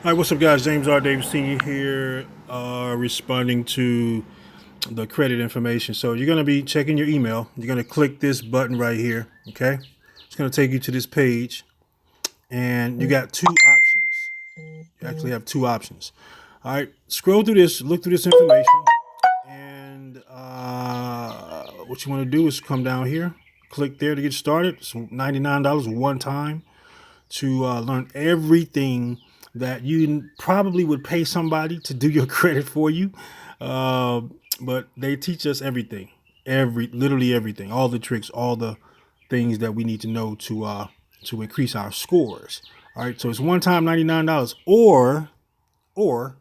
All right, what's up, guys? James R. Davis Sr. here, responding to the credit information. So you're going to be checking your email. You're going to click this button right here, okay? It's going to take you to this page, and you got two options. You actually have two options. All right, scroll through this, look through this information, and what you want to do is come down here, click there to get started. It's $99 one time to learn everything that you probably would pay somebody to do your credit for you. Uh, but they teach us everything, literally everything, all the tricks, all the things that we need to know to increase our scores. All right, so it's one time $99 or or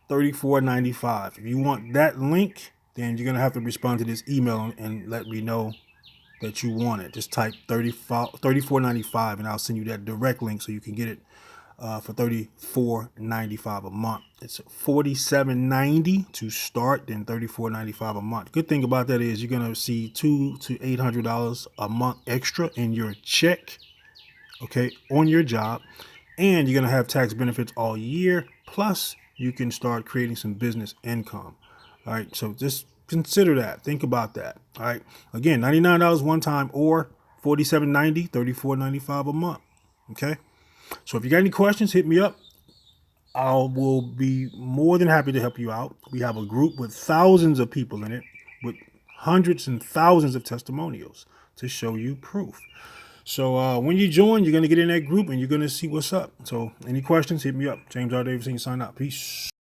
34.95. If you want that link, then you're gonna have to respond to this email and let me know that you want it. Just type 34.95 and I'll send you that direct link so you can get it for 34.95 a month. It's 47.90 to start, then 34.95 a month. Good thing about that is you're gonna see $200 to $800 a month extra in your check, okay, on your job, and you're gonna have tax benefits all year. Plus, you can start creating some business income. All right, so just consider that. Think about that. All right, again, $99 one time or 47.90, 34.95 a month. Okay, so if you got any questions, hit me up. I will be more than happy to help you out. We have a group with thousands of people in it, with hundreds and thousands of testimonials to show you proof. So when you join, you're going to get in that group and you're going to see what's up. So any questions, hit me up. James R. Davis, sign out. Peace.